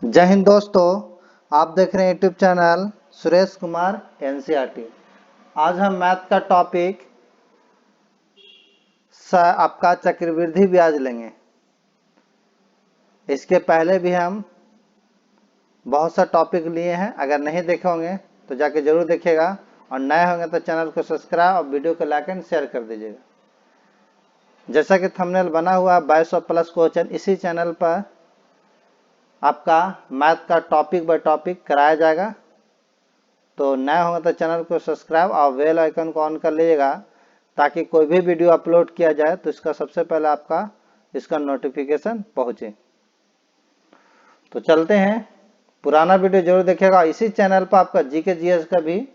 जय हिंद दोस्तों, आप देख रहे हैं YouTube channel Suresh Kumar NCERT. आज हम मैथ का टॉपिक आपका चक्रवृद्धि ब्याज लेंगे। इसके पहले भी हम बहुत सा टॉपिक लिए हैं, अगर नहीं देखे होंगे तो जाके जरूर देखिएगा और नए होंगे तो चैनल को सब्सक्राइब और वीडियो को लाइक एंड शेयर कर दीजिएगा। जैसा कि थंबनेल बना हुआ 2200 प्लस क्वेश्चन इसी चैनल पर आपका मैथ का टॉपिक बाय टॉपिक कराया जाएगा। तो नए होंगे तो चैनल को सब्सक्राइब और बेल आइकन को ऑन कर लीजिएगा ताकि कोई भी वीडियो अपलोड किया जाए तो इसका सबसे पहले आपका इसका नोटिफिकेशन पहुंचे। तो चलते हैं, पुराना वीडियो जरूर देखिएगा। इसी चैनल पर आपका जीके जीएस का भी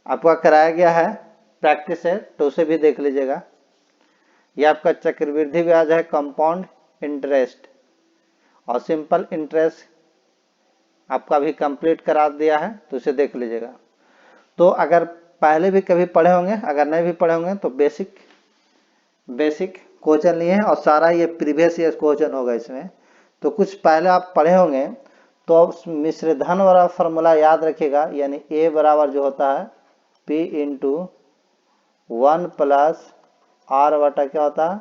आपका कराया गया है, प्रैक्टिस है, तो उसे भी देख लीजिएगा। यह आपका चक्रवृद्धि ब्याज है, कंपाउंड इंटरेस्ट और सिंपल इंटरेस्ट आपका भी कंप्लीट करा दिया है, तो उसे देख लीजिएगा। तो अगर पहले भी कभी पढ़े होंगे, अगर नहीं भी पढ़े होंगे तो बेसिक क्वेश्चन लिए हैं और सारा ये प्रीवियस ईयर क्वेश्चन होगा इसमें। तो कुछ पहले आप पढ़े होंगे तो मिश्र धन वाला फॉर्मूला याद रखिएगा, यानी ए बराबर जो होता है P इंटू 1 प्लस आर बटा क्या होता है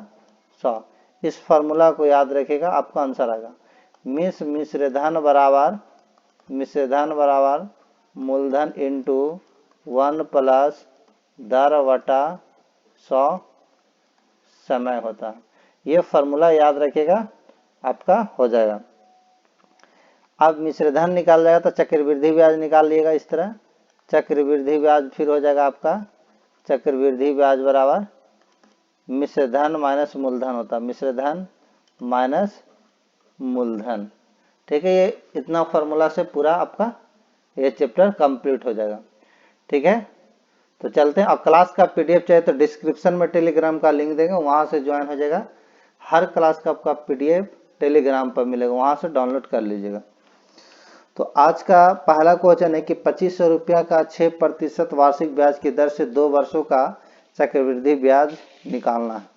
100। इस फॉर्मूला को याद रखिएगा, आपका आंसर आएगा। मिश्र धन बराबर मूलधन इंटू 1 प्लस दर बटा 100 समय होता है। ये फॉर्मूला याद रखिएगा, आपका हो जाएगा। अब मिश्रधन निकाल जाएगा तो चक्रवृद्धि ब्याज निकाल लिएगा इस तरह। चक्रवृद्धि ब्याज फिर हो जाएगा आपका चक्रवृद्धि ब्याज बराबर मिश्रधन माइनस मूलधन होता है, मिश्रधन माइनस मूलधन। ठीक है, ये इतना फॉर्मूला से पूरा आपका ये चैप्टर कंप्लीट हो जाएगा। ठीक है, तो चलते हैं। और क्लास का पीडीएफ चाहिए तो डिस्क्रिप्शन में टेलीग्राम का लिंक देंगे, वहां से ज्वाइन हो जाएगा। हर क्लास का आपका पीडीएफ टेलीग्राम पर मिलेगा, वहां से डाउनलोड कर लीजिएगा। तो आज का पहला क्वेश्चन है कि 2500 रुपया का 6% वार्षिक ब्याज की दर से 2 वर्षों का चक्रवृद्धि ब्याज निकालना है।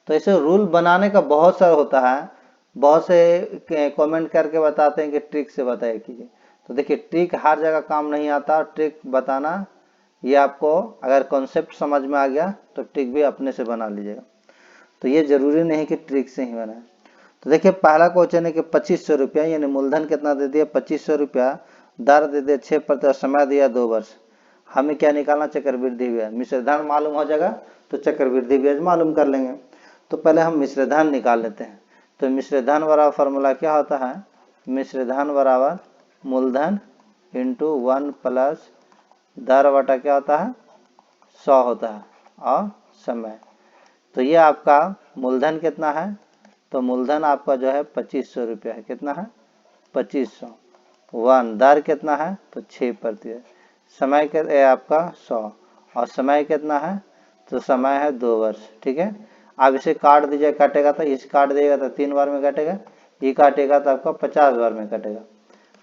तो ऐसे रूल बनाने का बहुत सारा होता है, बहुत से कमेंट करके बताते हैं कि ट्रिक से बताया कीजिए। तो देखिए, ट्रिक हर जगह काम नहीं आता, ट्रिक बताना ये आपको अगर कॉन्सेप्ट समझ में आ गया तो ट्रिक भी अपने से बना लीजिएगा। तो ये जरूरी नहीं कि ट्रिक से ही बनाए। तो देखिए, पहला क्वेश्चन है कि 2500 रुपया, यानी मूलधन कितना दे दिया 2500 रुपया, दर दे दिया 6%, समय दिया 2 वर्ष। हमें क्या निकालना, चक्रवृद्धि ब्याज। मिश्रधन मालूम हो जाएगा तो चक्रवृद्धि ब्याज मालूम कर लेंगे। तो पहले हम मिश्रधन निकाल लेते हैं। तो मिश्रधन बराबर फॉर्मूला क्या होता है, मिश्रधन बराबर मूलधन इंटू 1 प्लस दर बटा क्या होता है 100 होता है और समय। तो ये आपका मूलधन कितना है, तो मूलधन आपका जो है 2500 रुपया है। कितना है 2500। 1 दर कितना है तो 6%। समय है आपका 100 और समय कितना है तो समय है 2 वर्ष। ठीक है, आप इसे काट दीजिए, कटेगा तो इस काट देगा तो 3 बार में कटेगा, ये काटेगा तो आपका 50 बार में कटेगा।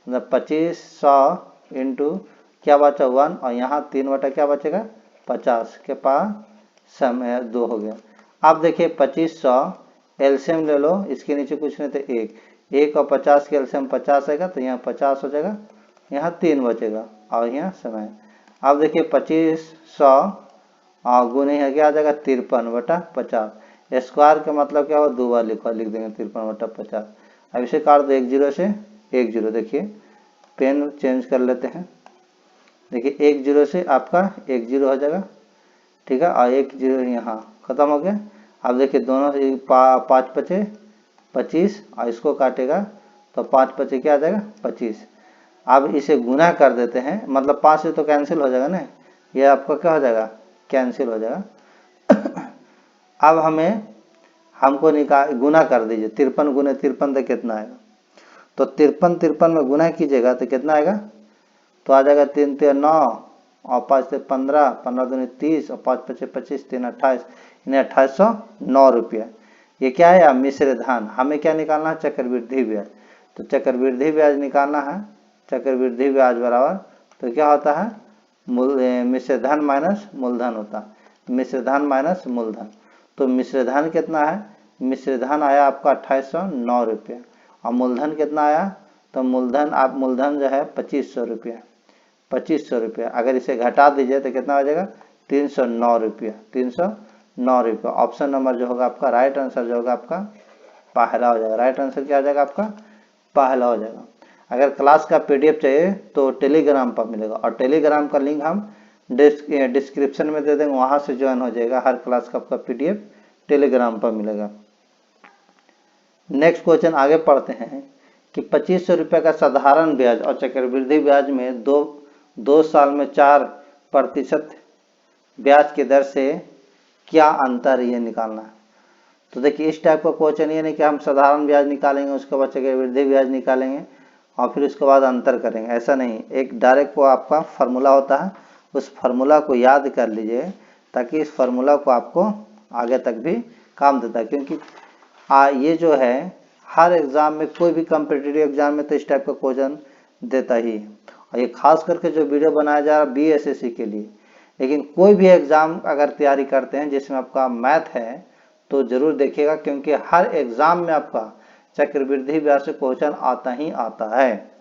मतलब 2500 इंटू क्या बचा 1 और यहाँ 3 बटा क्या बचेगा 50 के पास समय 2 हो गया। अब देखिए 2500 एलसीएम ले लो, इसके नीचे कुछ नहीं तो 1 और 50 के एलसीएम 50 आएगा तो यहाँ 50 हो जाएगा, यहाँ 3 बचेगा और यहाँ समय। अब देखिए 2500 और गुने है क्या आ जाएगा 53 बटा 50। स्क्वायर का मतलब क्या हो, 2 बार लिख देंगे 53 बटा 50। अब इसे काट दो 1 0 से 1 0। देखिए पेन चेंज कर लेते हैं। देखिए 1 0 से आपका 1 0 हो जाएगा। ठीक है, और 1 0 यहाँ खत्म हो गया। अब देखिए दोनों से 5 बचे 25 और इसको काटेगा तो 5 बचे क्या आ जाएगा 25। अब इसे गुना कर देते हैं, मतलब 5 से तो कैंसिल हो जाएगा ना, ये आपका क्या हो जाएगा कैंसिल हो जाएगा। अब हमको गुना कर दीजिए, 53 गुने 53 तो कितना आएगा, तो 53 में गुना कीजिएगा तो कितना आएगा, तो आ जाएगा 3 3 9 और 5 से 15, 15 दूनी 30 और 5 5 25, 3 28, इन्हें 2809 रुपया। ये क्या है मिश्र धन। हमें क्या निकालना है चक्रवृद्धि ब्याज। तो चक्रवृद्धि ब्याज निकालना है, चक्रवृद्धि ब्याज बराबर तो क्या होता है मिश्र धन माइनस मूलधन होता है, मिश्र धन माइनस मूलधन। तो मिश्र धन कितना है, मिश्र धन आया आपका 2809 रुपया। और मूलधन कितना आया, तो मूलधन जो है 2500 रुपया, 2500 रुपया। अगर इसे घटा दीजिए तो कितना हो जाएगा, 309 रुपया, 309 रुपया। ऑप्शन नंबर जो होगा आपका राइट आंसर जो होगा आपका पहला हो जाएगा। राइट आंसर क्या हो जाएगा आपका, पहला हो जाएगा। अगर क्लास का पीडीएफ चाहिए तो टेलीग्राम पर मिलेगा, और टेलीग्राम का लिंक हम डिस्क्रिप्शन में दे देंगे, वहां से ज्वाइन हो जाएगा। हर क्लास का आपका पीडीएफ टेलीग्राम पर मिलेगा। नेक्स्ट क्वेश्चन आगे पढ़ते हैं कि 2500 रुपये का साधारण ब्याज और चक्रवृद्धि ब्याज में दो साल में 4% ब्याज की दर से क्या अंतर, ये निकालना है। तो देखिए इस टाइप का क्वेश्चन ये नहीं कि हम साधारण ब्याज निकालेंगे, उसके बाद चक्रवृद्धि ब्याज निकालेंगे और फिर उसके बाद अंतर करेंगे, ऐसा नहीं। एक डायरेक्ट को आपका फार्मूला होता है, उस फार्मूला को याद कर लीजिए, ताकि इस फार्मूला को आपको आगे तक भी काम देता है। क्योंकि ये जो है हर एग्जाम में, कोई भी कॉम्पिटिटिव एग्जाम में तो इस टाइप का क्वेश्चन देता ही है। और ये खास करके जो वीडियो बनाया जा रहा है BSSC के लिए। लेकिन कोई भी एग्जाम अगर तैयारी करते हैं जिसमें आपका मैथ है तो जरूर देखिएगा, क्योंकि हर एग्जाम में आपका चक्रवृद्धि ब्याज से क्वेश्चन आता ही आता है।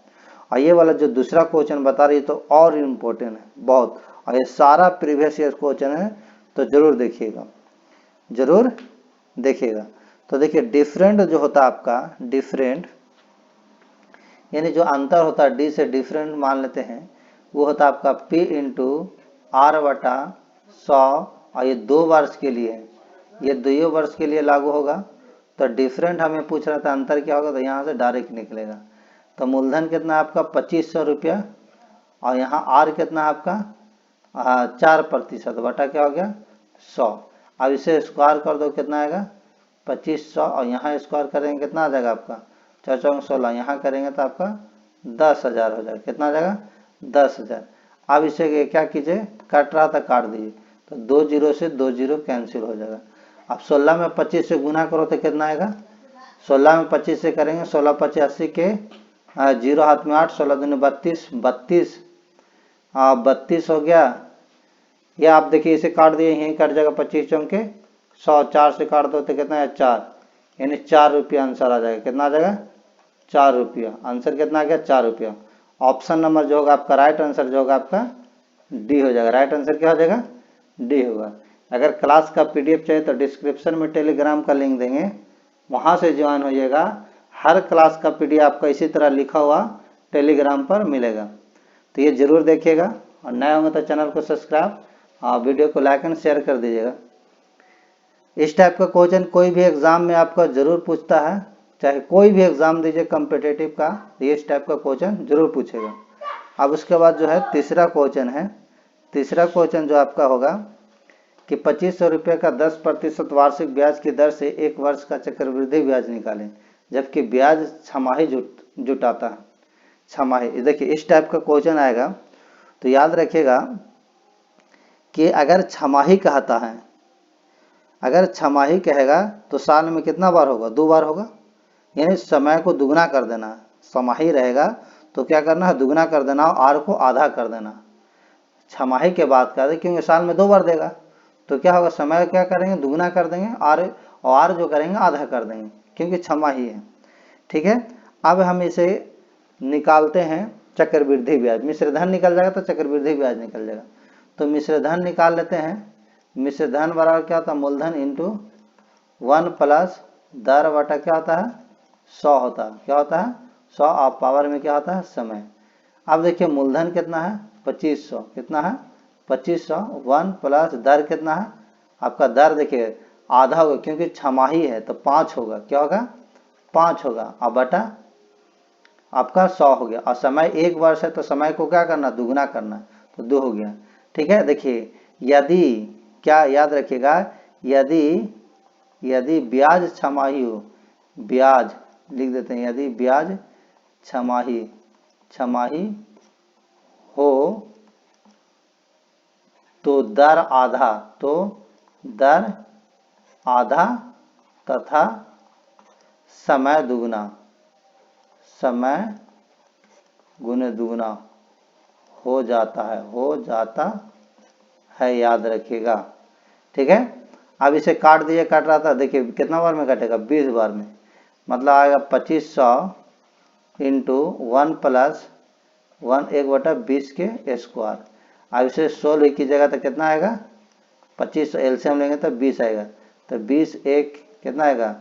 और ये वाला जो दूसरा क्वेश्चन बता रही है तो और इम्पोर्टेंट है बहुत, और ये सारा प्रीवियस ईयर क्वेश्चन है, तो जरूर देखिएगा, जरूर देखिएगा। तो देखिए डिफरेंट जो होता है आपका, डिफरेंट यानी जो अंतर होता है, डी से डिफरेंट मान लेते हैं, वो होता है आपका P इंटू R बटा 100, और ये 2 वर्ष के लिए है, ये 2 वर्ष के लिए लागू होगा। तो डिफरेंट हमें पूछ रहा था अंतर क्या होगा, तो यहाँ से डायरेक्ट निकलेगा। तो मूलधन कितना है आपका 2500 रुपया, और यहाँ R कितना है आपका 4% बटा क्या हो गया 100। अब इसे स्क्वायर कर दो, कितना आएगा 2500, और यहाँ स्क्वायर करेंगे कितना आ जाएगा आपका 4 16, यहाँ करेंगे तो आपका 10,000 हो जाएगा। कितना आ जाएगा 10,000। अब इसे क्या कीजिए, काट रहा था काट दीजिए, तो 2 जीरो से 2 जीरो कैंसिल हो जाएगा। अब 16 में 25 से गुना करो तो कितना आएगा, 16 में 25 से करेंगे, 16 25 80 के, जीरो हाथ में 8, 16 दूनी 32, 32 हो गया। या आप देखिए इसे काट दिए, यहीं कट जाएगा 25 चौके 100, 4 से काट दो तो कितना है 4, यानी 4 रुपया आंसर आ जाएगा। कितना आ जाएगा 4 रुपया। आंसर कितना आ गया 4 रुपया। ऑप्शन नंबर जो होगा आपका राइट आंसर जो होगा आपका डी हो जाएगा। राइट आंसर क्या हो जाएगा, डी होगा। अगर क्लास का पीडीएफ चाहिए तो डिस्क्रिप्शन में टेलीग्राम का लिंक देंगे, वहां से ज्वाइन हो जाएगा। हर क्लास का पीडीएफ आपका इसी तरह लिखा हुआ टेलीग्राम पर मिलेगा, तो ये जरूर देखिएगा। और नए होंगे तो चैनल को सब्सक्राइब और वीडियो को लाइक एंड शेयर कर दीजिएगा। इस टाइप का क्वेश्चन कोई भी एग्जाम में आपका जरूर पूछता है, चाहे कोई भी एग्जाम दीजिए कॉम्पिटिटिव का, तो इस टाइप का क्वेश्चन जरूर पूछेगा। अब उसके बाद जो है तीसरा क्वेश्चन है, तीसरा क्वेश्चन जो आपका होगा कि 2500 रुपये का 10% वार्षिक ब्याज की दर से 1 वर्ष का चक्रवृद्धि ब्याज निकालें, जबकि ब्याज छमाही जुटाता है। छमाही, देखिए इस टाइप का क्वेश्चन आएगा तो याद रखिएगा कि अगर छमाही कहता है, अगर छमाही कहेगा तो साल में कितना बार होगा, 2 बार होगा, यानी समय को दुगना कर देना। छमाही रहेगा तो क्या करना है, दुगना कर देना, और R को आधा कर देना। छमाही के बाद कर दे, क्योंकि साल में 2 बार देगा, तो क्या होगा, समय क्या करेंगे दुगना कर देंगे, और R जो करेंगे आधा कर देंगे, क्योंकि छमाही है। ठीक है, अब हम इसे निकालते हैं चक्रवृद्धि ब्याज। मिश्र धन निकल जाएगा तो चक्रवृद्धि ब्याज निकल जाएगा। तो मिश्र धन निकाल लेते हैं। मिश्र धन बराबर क्या होता है, मूलधन इंटू 1 प्लस दर बटा क्या होता है 100 होता है। क्या होता है 100, और पावर में क्या होता है समय। अब देखिए मूलधन कितना है 2500, कितना है 2500, 1 प्लस दर कितना है आपका, दर देखिए आधा होगा क्योंकि छमाही है तो 5 होगा। क्या होगा 5 होगा, और बटा आपका 100 हो गया। और समय 1 वर्ष है तो समय को क्या करना, दुगना करना, तो 2 हो गया। ठीक है, देखिए यदि क्या याद रखिएगा, यदि ब्याज छमाही हो, ब्याज लिख देते हैं, यदि ब्याज छमाही हो तो दर आधा तथा समय गुने दुगना हो जाता है, याद रखिएगा। ठीक है, अब इसे काट दीजिए, काट रहा था, देखिए कितना बार में कटेगा 20 बार में। मतलब आएगा 2500 इंटू 1 प्लस 1/20 के स्क्वायर। अब इसे 16 कीजिएगा तो कितना आएगा, 2500 एलसीएम लेंगे तो 20 आएगा, तो 20 एक कितना आएगा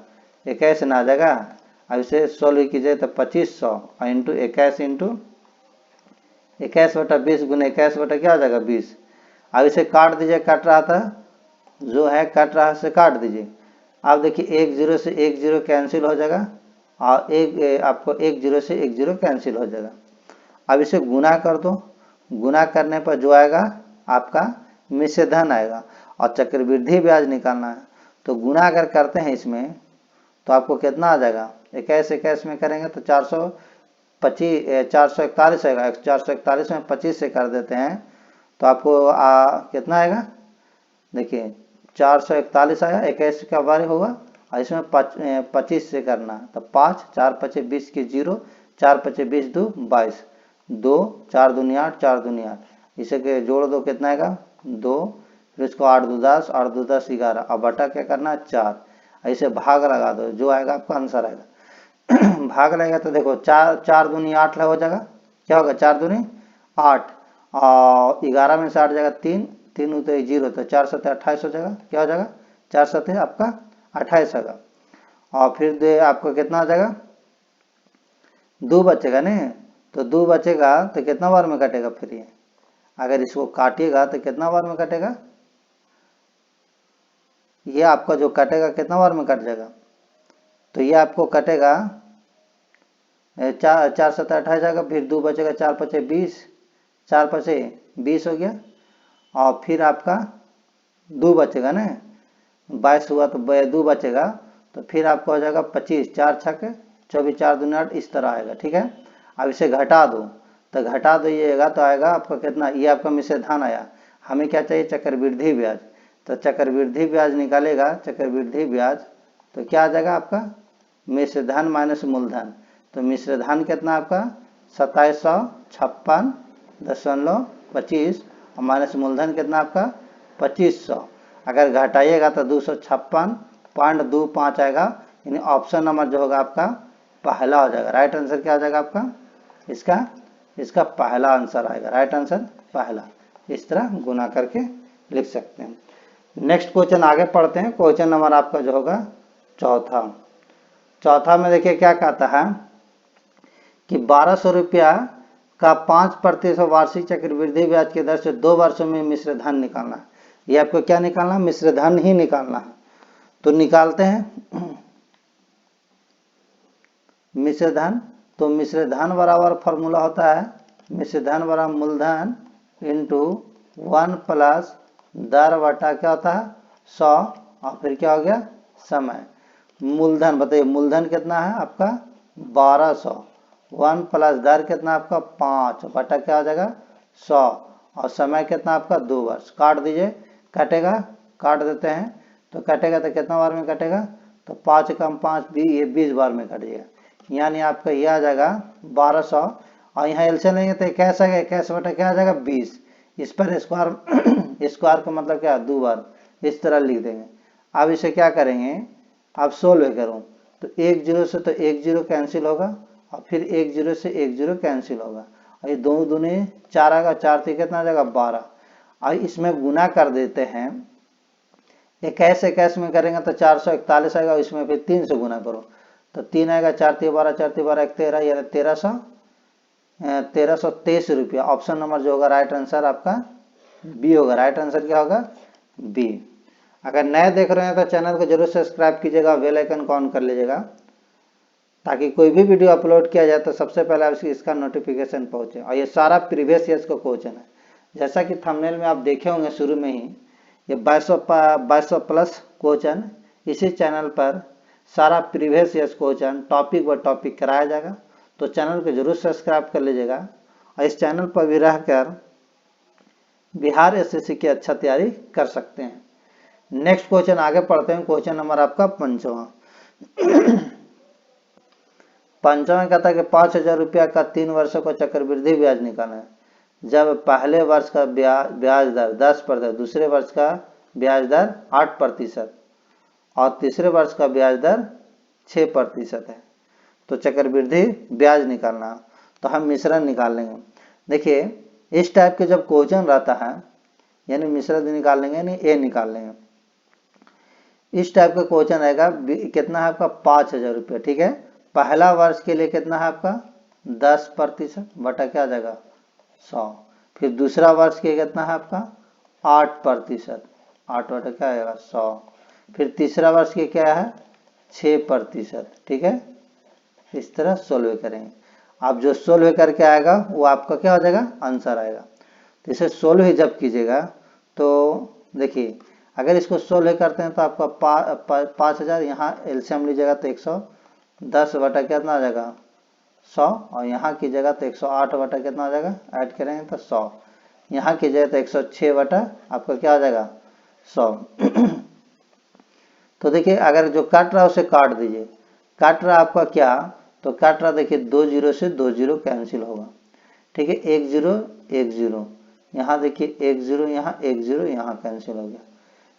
21 ना आ जाएगा। अब इसे 16 कीजिए तो 2500 इंटू 21 इंटू 21/20 गुना 21 क्या आ जाएगा 20। अब इसे काट दीजिए, कट रहा था जो है कट रहा से काट दीजिए। अब देखिए 1 0 से 1 0 कैंसिल हो जाएगा और आपको 1 0 से 1 0 कैंसिल हो जाएगा। अब इसे गुना कर दो, गुना करने पर जो आएगा आपका मिश्र धन आएगा और चक्रवृद्धि ब्याज निकालना है। तो गुना अगर करते हैं इसमें तो आपको कितना आ जाएगा, 21 में करेंगे तो 441 आएगा। 441 में 25 से कर देते हैं तो आपको कितना आएगा, देखिए 441 आया, 21 का बार होगा और इसमें 25 से करना तो 5 4 5 20 की 0, 4 5 20 2 22, 2 4 दूनी 8, 4 दूनी 8, इसे के जोड़ दो कितना आएगा 2, फिर इसको 8 2 10, 8 2 10 11, अब बटा क्या करना है 4, ऐसे भाग लगा दो, जो आएगा आपका आंसर आएगा। भाग लगेगा तो देखो 4 दूनी 8 हो जाएगा, क्या होगा 4 दूनी 8 और 11 में से 8 जाएगा 3, 3 उतरे 0 तो 4 7 28 हो जाएगा, क्या हो जाएगा 4 7 आपका 28 होगा। और फिर दे आपको कितना आ जाएगा 2 बचेगा नहीं, तो 2 बचेगा तो कितना बार में कटेगा, फिर ये अगर इसको काटिएगा तो कितना बार में कटेगा, ये आपका जो कटेगा कितना बार में कट जाएगा, तो ये आपको कटेगा 4 4 7 28 जाएगा, फिर 2 बचेगा 4 5 20, 4 5 20 हो गया और फिर आपका 2 बचेगा ना 22 हुआ तो 2 बचेगा, तो फिर आपको हो जाएगा 25, 4 6 24, 4 दूनी 8, इस तरह आएगा। ठीक है, अब इसे घटा दो, तो घटा दीजिएगा तो आएगा आपका कितना, ये आपका मिश्र धन आया। हमें क्या चाहिए चक्रवृद्धि ब्याज, तो चक्रवृद्धि ब्याज निकालेगा, चक्रवृद्धि ब्याज तो क्या आ जाएगा आपका मिश्र धन माइनस मूलधन, तो मिश्र धन कितना आपका 2756.25 और माइनस मूलधन कितना आपका 2500। अगर घटाइएगा तो 256.25 आएगा, यानी ऑप्शन नंबर जो होगा आपका पहला हो जाएगा। राइट आंसर क्या आ जाएगा आपका, इसका पहला आंसर आएगा, राइट आंसर पहला। इस तरह गुना करके लिख सकते हैं। नेक्स्ट क्वेश्चन आगे पढ़ते हैं। क्वेश्चन नंबर आपका जो होगा चौथा में देखिए क्या कहता है कि 1200 रुपया का 5% वार्षिक चक्रवृद्धि ब्याज की दर से 2 वर्षों में मिश्र धन निकालना है। ये आपको क्या निकालना है, मिश्र धन ही निकालना है। तो निकालते हैं मिश्र धन, तो मिश्र धन बराबर फॉर्मूला होता है मिश्र धन बराबर मूलधन इंटू 1 प्लस दर बटा क्या होता है 100 और फिर क्या हो गया समय। मूलधन बताइए, मूलधन कितना है आपका 1200, 1 प्लस दर कितना आपका 5 बटा क्या हो जाएगा 100 और समय कितना आपका 2 वर्ष। काट दीजिए, कटेगा, काट देते हैं तो कटेगा तो कितना बार में कटेगा, तो 5 कम 5 भी ये 20 बार में कट जाएगा, यानी आपका ये आ जाएगा 1200 और यहाँ एलसीएम लेंगे तो कैसा है 21 बटा क्या आ जाएगा 20, इस पर स्क्वायर स्क्वायर का मतलब क्या 2 बार, इस तरह लिख देंगे। अब इसे क्या करेंगे, अब 16 करूँ तो 1 0 से तो 1 0 कैंसिल होगा और फिर 1 0 से 1 0 कैंसिल होगा और ये 2 दूनी 4 आएगा, 4 से कितना आ जाएगा 12 और इसमें गुना कर देते हैं। 21 में करेंगे तो 441 आएगा, इसमें फिर 3 से गुना करो तो 3 आएगा, 4 3 12, 4 3 12 13, यानी 1323 रुपया। ऑप्शन नंबर जो होगा राइट आंसर आपका बी होगा। राइट आंसर क्या होगा बी। अगर नए देख रहे हैं तो चैनल को जरूर सब्सक्राइब कीजिएगा, बेल आइकन को ऑन कर लीजिएगा ताकि कोई भी वीडियो अपलोड किया जाए तो सबसे पहले आपको इसका नोटिफिकेशन पहुंचे। और ये सारा प्रीवियस ईयर्स का क्वेश्चन है, जैसा कि थंबनेल में आप देखे होंगे शुरू में ही, ये 2200 प्लस क्वेश्चन इसी चैनल पर सारा प्रीवियस ईयर्स क्वेश्चन टॉपिक व टॉपिक कराया जाएगा। तो चैनल को जरूर सब्सक्राइब कर लीजिएगा और इस चैनल पर भी रहकर बिहार एसएससी की अच्छा तैयारी कर सकते हैं। नेक्स्ट क्वेश्चन आगे पढ़ते हैं। क्वेश्चन नंबर आपका पंचवा कहता है कि 5000 रुपया का 3 वर्षों का चक्रवृद्धि ब्याज निकालना है। जब पहले वर्ष का ब्याज दर 10%, दूसरे वर्ष का ब्याज दर 8% और तीसरे वर्ष का ब्याज दर 6% है। तो चक्रवृद्धि ब्याज निकालना, तो हम मिश्रण निकाल लेंगे। देखिए इस टाइप के जब क्वेश्चन रहता है, यानी मिश्रण निकाल लेंगे, यानी ए निकाल लेंगे। इस टाइप का क्वेश्चन आएगा, कितना है आपका 5,000 रुपये, ठीक है। पहला वर्ष के लिए कितना है आपका 10% बटा क्या आ जाएगा 100। फिर दूसरा वर्ष के कितना है आपका 8%, 8 बटा क्या आएगा 100। फिर तीसरा वर्ष के क्या है 6%, ठीक है। इस तरह सोल्व करेंगे। आप जो सोल्व करके आएगा वो आपका क्या हो जाएगा आंसर आएगा। तो इसे सोल्व ही जब कीजिएगा तो देखिए, अगर इसको सोल्व करते हैं तो आपका 5,000, यहाँ एलसीएम लीजिएगा तो 110 बटा कितना आ जाएगा 100, और यहाँ कीजिएगा तो 108 बटा कितना आ जाएगा, ऐड करेंगे तो 100, यहाँ कीजिएगा तो 106 बटा आपका क्या आ जाएगा 100। तो देखिए अगर जो काट रहा है उसे काट दीजिए। काट रहा आपका क्या, तो काट रहा देखिए 2 0 से 2 0 कैंसिल होगा, ठीक है। 1 0 1 0, यहाँ देखिए 1 0, यहाँ 1 0, यहाँ कैंसिल हो गया,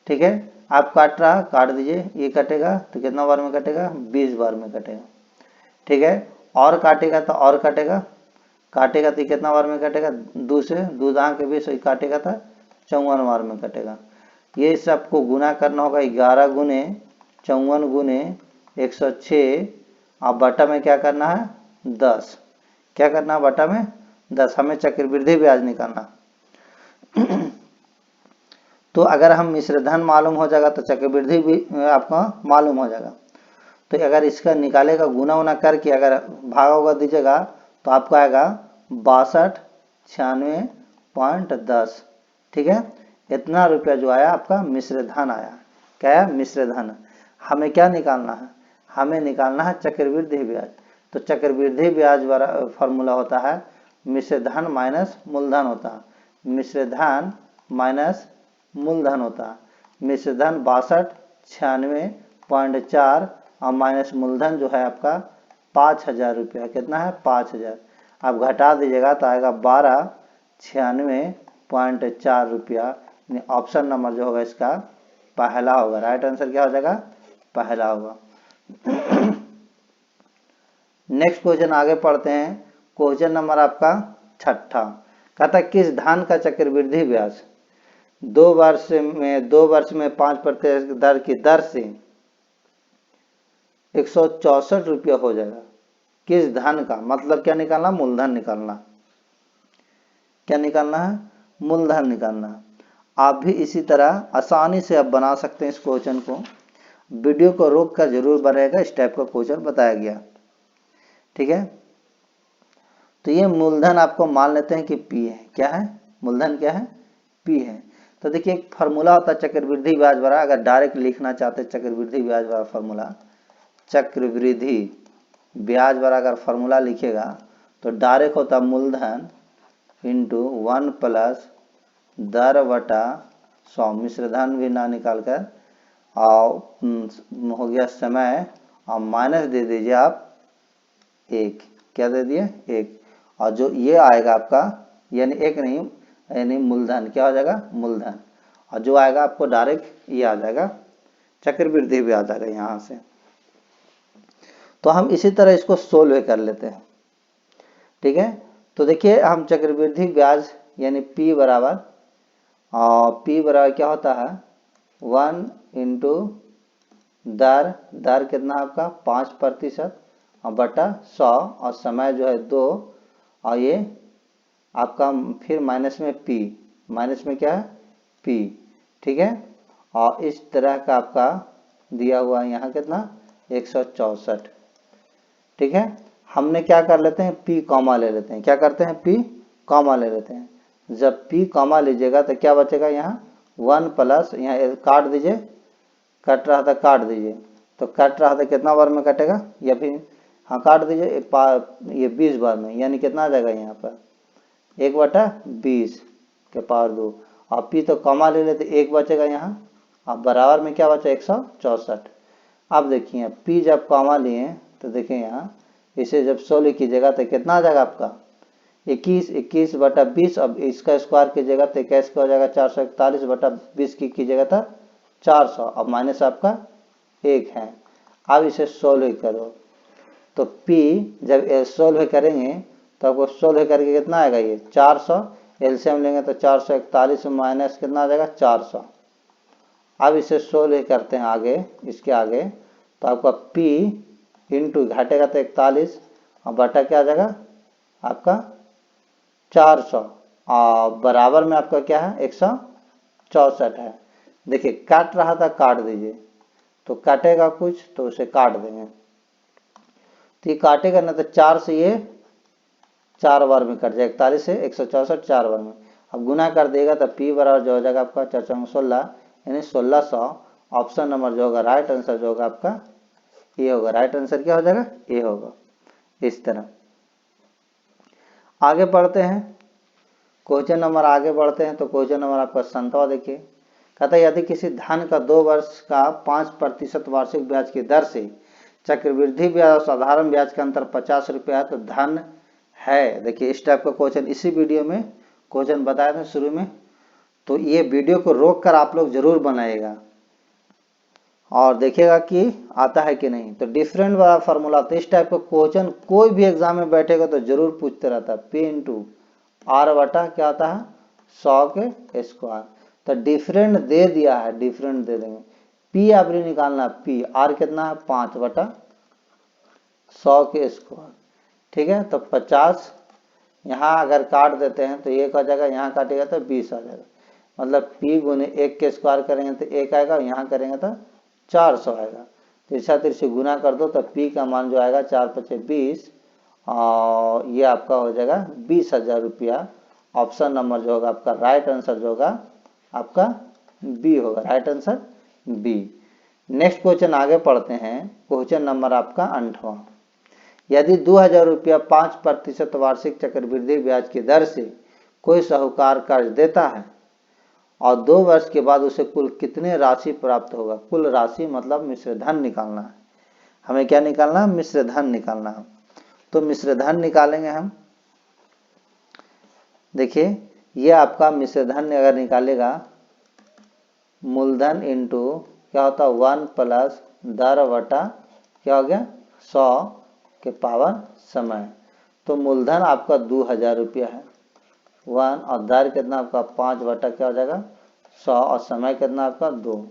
ठीक है। आप काट रहा काट दीजिए, ये कटेगा तो कितना बार में कटेगा 20 बार में कटेगा, ठीक है। और काटेगा तो और काटेगा, काटेगा तो कितना बार में कटेगा 2 से 2 दांत के बीच काटेगा तो 54 बार में कटेगा। ये सबको गुना करना होगा 11 गुने 54 गुने 106, और बटा में क्या करना है 10, क्या करना है बटा में 10, हमें चक्रवृद्धि ब्याज निकालना। तो अगर हम मिश्र धन मालूम हो जाएगा तो चक्रवृद्धि भी आपका मालूम हो जाएगा। तो अगर इसका निकालेगा गुना उना करके अगर भागा होगा दीजिएगा तो आपको आएगा 6296.10, ठीक है। इतना रुपया जो आया आपका मिश्र धन आया। क्या आया मिश्र धन। हमें क्या निकालना है, हमें निकालना है चक्रवृद्धि ब्याज। तो चक्रवृद्धि ब्याज वाला फॉर्मूला होता है मिश्र धन माइनस मूलधन होता है, मिश्र धन माइनस मूलधन होता है। मिश्र धन 6296.4 और माइनस मूलधन जो है आपका 5,000 रुपया, कितना है 5,000। आप घटा दीजिएगा तो आएगा 1296.4 रुपया। ऑप्शन नंबर जो होगा इसका पहला होगा, राइट आंसर क्या हो जाएगा पहला होगा। नेक्स्ट क्वेश्चन आगे पढ़ते हैं। क्वेश्चन नंबर आपका 6ठा, कहता किस धान का चक्रवृद्धि ब्याज 2 वर्ष में 5% दर की दर से 164 रुपया हो जाएगा। किस धन का, मतलब क्या निकालना मूलधन निकालना, क्या निकालना है मूलधन निकालना। आप भी इसी तरह आसानी से आप बना सकते हैं इस क्वेश्चन को। वीडियो को रोक कर जरूर बनाएगा, इस टाइप का क्वेश्चन बताया गया, ठीक है। तो ये मूलधन आपको मान लेते हैं कि पी है, क्या है मूलधन क्या है पी है। तो देखिए एक फार्मूला होता है चक्रवृद्धि ब्याज वाला, अगर डायरेक्ट लिखना चाहते हैं चक्रवृद्धि ब्याज वाला फार्मूला, चक्रवृद्धि ब्याज वाला अगर फार्मूला लिखेगा तो डायरेक्ट होता मूलधन इंटू 1 प्लस दर बटा 100, मिश्र धन भी ना निकाल कर, और हो गया समय, और माइनस दे दीजिए आप 1, क्या दे दिए 1, और जो ये आएगा आपका यानी 1 नहीं यानी मूलधन क्या हो जाएगा मूलधन, और जो आएगा आपको डायरेक्ट ये आ जाएगा चक्रवृद्धि भी आ जाएगा यहाँ से। तो हम इसी तरह इसको सोल्व कर लेते हैं, ठीक है। तो देखिए हम चक्रवृद्धि ब्याज यानी P बराबर क्या होता है 1 इंटू दर कितना आपका 5% और बटा 100, और समय जो है 2, और ये आपका फिर माइनस में P, माइनस में क्या है P, ठीक है। और इस तरह का आपका दिया हुआ है यहाँ कितना 164, ठीक है। हमने क्या कर लेते हैं P कॉमा ले लेते हैं, क्या करते हैं P कॉमा ले लेते हैं। जब P कॉमा लीजिएगा तो क्या बचेगा यहाँ 1 प्लस, यहाँ काट दीजिए, कट रहा था काट दीजिए, तो कट रहा था कितना बार में कटेगा, या फिर हाँ काट दीजिए ये 20 बार में, यानी कितना आ जाएगा यहाँ पर 1/20 के पावर 2, और P तो कॉमा ले लेते 1 बचेगा यहाँ, अब बराबर में क्या बचा 164। अब देखिए P जब कॉमा लिए तो देखिए यहाँ इसे जब 16 कीजिएगा तो कितना आ जाएगा आपका 21/20, अब इसका स्क्वायर कीजिएगा तो 21 का हो जाएगा 441/20 की कीजिएगा तो 400, अब माइनस आपका 1 है। अब इसे सोल्व करो तो P जब सोल्व करेंगे तो आपको सोल्व करके कितना आएगा, ये 400, एलसीएम लेंगे तो 441 माइनस कितना आ जाएगा 400। अब इसे सोल्व करते हैं आगे, इसके आगे तो आपका P इंटू घटेगा तो 41 और बटा क्या आ जाएगा आपका 400 और बराबर में आपका क्या है 164 है। देखिए काट रहा था, काट दीजिए, तो काटेगा कुछ तो उसे काट देंगे, तो ये काटेगा ना तो 4 से ये 4 बार में कट जाएगा, 41 से 164 4 बार में। अब गुना कर देगा तो P बराबर जो हो जाएगा आपका 416 यानी 1600। ऑप्शन नंबर जो होगा राइट आंसर जो होगा आपका ये होगा। राइट आंसर क्या हो जाएगा, ये होगा। इस तरह आगे बढ़ते हैं, क्वेश्चन नंबर आगे बढ़ते हैं। तो क्वेश्चन नंबर आपका 57 देखिए, कहता है यदि किसी धन का 2 वर्ष का 5% वार्षिक ब्याज की दर से चक्रवृद्धि ब्याज और साधारण ब्याज का अंतर 50 रुपया तो धन है। देखिए इस टाइप का क्वेश्चन इसी वीडियो में क्वेश्चन बताए थे शुरू में, तो ये वीडियो को रोक कर आप लोग जरूर बनाइएगा और देखिएगा कि आता है कि नहीं। तो डिफरेंट वाला फार्मूला, तो इस टाइप का क्वेश्चन कोई भी एग्जाम में बैठेगा तो जरूर पूछते रहता है। P इंटू आर बटा क्या आता है 100 के स्क्वायर। तो डिफरेंट दे दिया है, डिफरेंट दे देंगे। P आपने निकालना है, P आर कितना है 5 बटा 100 के स्क्वायर, ठीक है। तो 50 यहाँ अगर काट देते हैं तो 1 आ जाएगा, यहाँ काटेगा तो 20 आ जाएगा। मतलब P गुने 1 के स्क्वायर करेंगे तो 1 आएगा, यहाँ करेंगे तो 400 आएगा। तिरछा तिरछी गुना कर दो तो P का मान जो आएगा 4 पचे 20 और ये आपका हो जाएगा 20,000 रुपया। ऑप्शन नंबर जो होगा आपका राइट आंसर जो होगा आपका बी होगा। Right answer B. Next question आगे पढ़ते हैं। क्वेश्चन नंबर आपका 58। यदि 2,000 रुपया 5% वार्षिक चक्रवृद्धि ब्याज की दर से कोई साहूकार कर्ज देता है और 2 वर्ष के बाद उसे कुल कितने राशि प्राप्त होगा। कुल राशि मतलब मिश्र धन निकालना है हमें। क्या निकालना है, मिश्र धन निकालना है। तो मिश्र धन निकालेंगे हम। देखिए ये आपका मिश्र धन अगर निकालेगा, मूलधन इंटू क्या होता है 1 प्लस दर बटा क्या हो गया 100 के पावर समय। तो मूलधन आपका 2,000 रुपया है 1 और दर कितना आपका 5 बटा क्या हो जाएगा 100 और समय कितना आपका 2।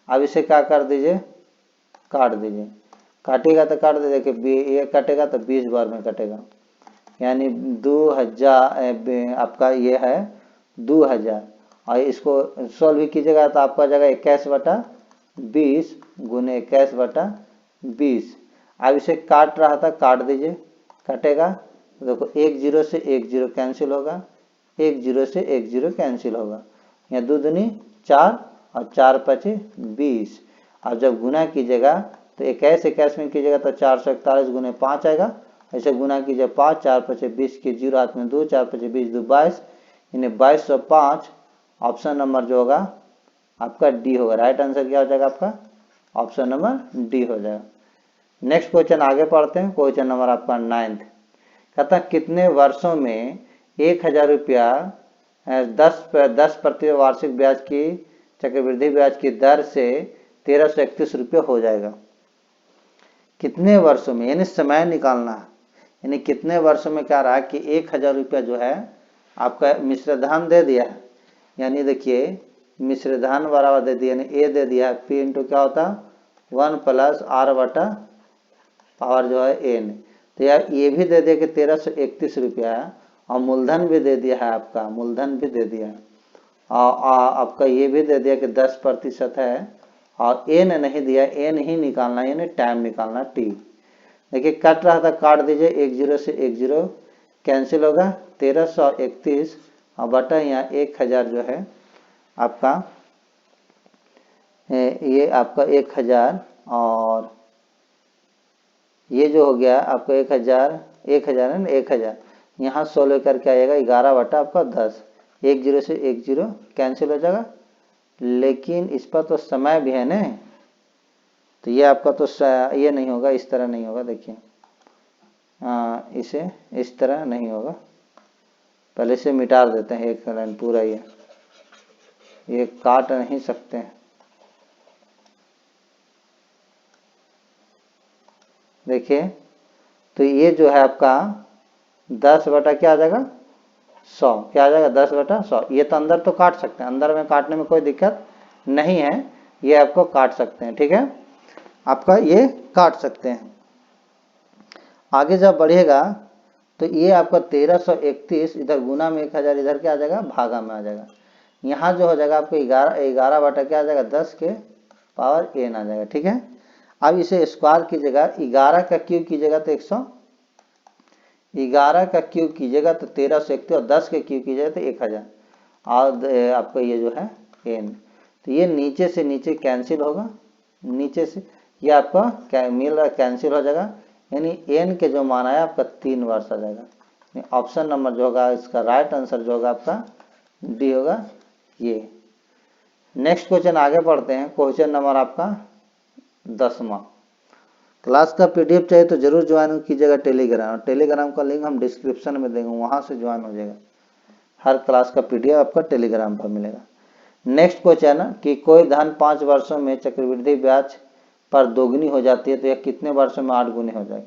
अब इसे क्या कर दीजिए, काट दीजिए। काटेगा तो काट दीजिए, देखिए ये कटेगा तो 20 बार में कटेगा, यानी 2,000 आपका ये है 2,000 और इसको सॉल्व कीजिएगा तो आपका जाएगा 21 बटा 20 गुने 21 बटा 20। अब इसे काट रहा था, काट दीजिए, कटेगा देखो 1 0 से 1 0 कैंसिल होगा, 1 0 से 1 0 कैंसिल होगा, यहाँ 2 दूनी 4 और 4 पचे 20। अब जब गुना कीजिएगा तो 21 में कीजिएगा तो 441 गुने 5 आएगा। ऐसे गुना कीजिए 5 4 पचे 20 के 0 हाथ में 2 4 पचे 20 2 22 यानी 2205। ऑप्शन नंबर जो होगा आपका डी होगा। राइट आंसर क्या हो जाएगा आपका ऑप्शन नंबर डी हो जाएगा। नेक्स्ट क्वेश्चन आगे पढ़ते हैं। क्वेश्चन नंबर आपका 9। कहता है कितने वर्षों में 1,000 रुपया 10% वार्षिक ब्याज की चक्रवृद्धि ब्याज की दर से 1331 रुपये हो जाएगा। कितने वर्षों में, यानी समय निकालना है, यानी कितने वर्षों में क्या रहा कि 1,000 रुपया जो है आपका मिश्र धन दे दिया है, यानी देखिए मिश्र धन बराबर दे दिया, यानी ए दे दिया है P इंटू क्या होता 1 प्लस आर बटा पावर जो है एन। तो यार ये भी दे दिया कि 1331 रुपया है और मूलधन भी दे दिया है, आपका मूलधन भी दे दिया है और आपका ये भी दे दिया कि 10% है और एन नहीं दिया, एन ही निकालना यानी टाइम निकालना टी। देखिए कट रहा था, काट दीजिए, 1 0 से 1 0 कैंसिल होगा, 1331 और बटा यहाँ 1,000 जो है आपका ये आपका 1,000 और ये जो हो गया आपका 1,000 है ना 1,000 यहाँ 16 करके आएगा 11 बटा आपका 10। 1 0 से 1 0 कैंसिल हो जाएगा, लेकिन इस पर तो समय भी है ना, तो ये आपका तो ये नहीं होगा, इस तरह नहीं होगा। देखिए इसे इस तरह नहीं होगा, पहले से मिटा देते हैं एक लाइन पूरा, ये काट नहीं सकते हैं। देखिए, तो ये जो है आपका 10 बटा क्या आ जाएगा 100, क्या आ जाएगा 10 बटा 100। ये तो अंदर तो काट सकते हैं, अंदर में काटने में कोई दिक्कत नहीं है, ये आपको काट सकते हैं, ठीक है, आपका ये काट सकते हैं। आगे जब बढ़ेगा तो ये आपका 1331 इधर गुना में 1000, इधर क्या आ जाएगा भागा में आ जाएगा। यहाँ जो हो जाएगा आपको 11 बटा क्या आ जाएगा 10 के पावर n आ जाएगा, ठीक है। अब इसे स्क्वायर कीजिएगा, 11 का क्यूब कीजिएगा तो 111 का क्यूब कीजिएगा तो 1331 और 10 के क्यूब कीजिएगा तो 1000 और आपका ये जो है n, तो ये नीचे से नीचे कैंसिल होगा, नीचे से ये आपका मिल रहा कैंसिल हो जाएगा, यानी n के जो मान आया आपका 3 वर्ष आ जाएगा। ऑप्शन नंबर जो होगा इसका राइट आंसर जो होगा आपका डी होगा ये। नेक्स्ट क्वेश्चन आगे पढ़ते हैं, क्वेश्चन नंबर आपका 10वां। क्लास का पीडीएफ चाहिए तो जरूर ज्वाइन कीजिएगा टेलीग्राम, टेलीग्राम का लिंक हम डिस्क्रिप्शन में देंगे, वहां से ज्वाइन हो जाएगा। हर क्लास का पीडीएफ आपका टेलीग्राम पर मिलेगा। नेक्स्ट क्वेश्चन कि कोई धन 5 वर्षों में चक्रवृद्धि ब्याज पर दोगुनी हो जाती है तो यह कितने वर्षों में 8 गुनी हो जाएगी।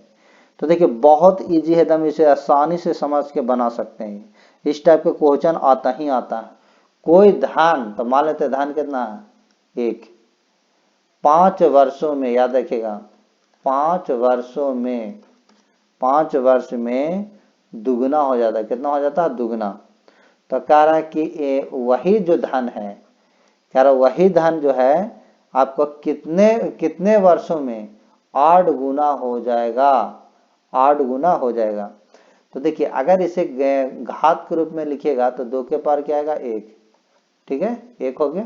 तो देखिए बहुत इजी है एकदम, इसे आसानी से समझ के बना सकते हैं, इस टाइप के क्वेश्चन आता ही आता है। कोई धन, तो मान लेते धन कितना है 1, 5 वर्षों में, याद रखिएगा 5 वर्षों में, 5 वर्ष में दुगना हो जाता है, कितना हो जाता है दुगना। तो कह रहा है कि वही जो धन है, कह रहा वही धन जो है आपको कितने वर्षों में 8 गुना हो जाएगा, 8 गुना हो जाएगा। तो देखिए अगर इसे घात के रूप में लिखिएगा तो 2 के पावर क्या आएगा 1, ठीक है 1 हो गया।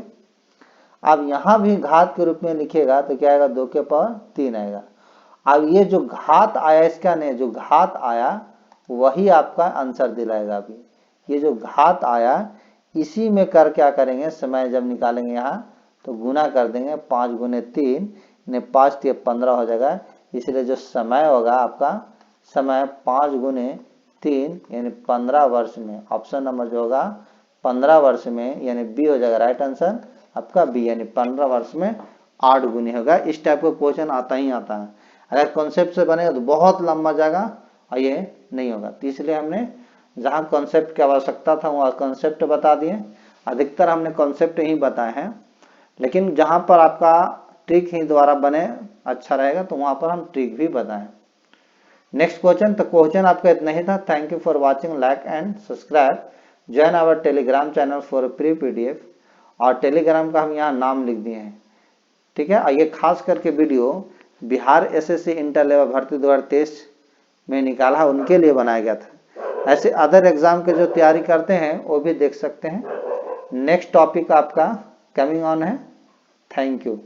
अब यहां भी घात के रूप में लिखिएगा तो क्या आएगा 2 के पावर 3 आएगा। अब ये जो घात आया इसका नहीं, जो घात आया वही आपका आंसर दिलाएगा। अभी ये जो घात आया इसी में कर क्या करेंगे, समय जब निकालेंगे यहाँ तो गुना कर देंगे, 5 गुने 3 यानी 5 3 15 हो जाएगा। इसलिए जो समय होगा आपका समय 5 गुने 3 यानी 15 वर्ष में, ऑप्शन नंबर जो होगा 15 वर्ष में यानी बी हो जाएगा राइट आंसर आपका बी, यानी 15 वर्ष में 8 गुनी होगा। इस टाइप का क्वेश्चन आता ही आता है, अगर कॉन्सेप्ट से बनेगा तो बहुत लंबा जाएगा और ये नहीं होगा। तो इसलिए हमने जहां कॉन्सेप्ट की आवश्यकता था वहां कॉन्सेप्ट बता दिए, अधिकतर हमने कॉन्सेप्ट ही बताए हैं, लेकिन जहां पर आपका ट्रिक ही द्वारा बने अच्छा रहेगा तो वहां पर हम ट्रिक भी बताएं। नेक्स्ट क्वेश्चन, तो क्वेश्चन आपका इतना ही था। Thank you for watching, like and subscribe, join our Telegram channel for free PDF, और टेलीग्राम का हम यहाँ नाम लिख दिए हैं, ठीक है। ये खास करके video Bihar SSC inter level भर्ती 2023 में निकाला है उनके लिए बनाया गया था। ऐसे अदर एग्जाम के जो तैयारी करते हैं वो भी देख सकते हैं। नेक्स्ट टॉपिक आपका कमिंग ऑन है। Thank you.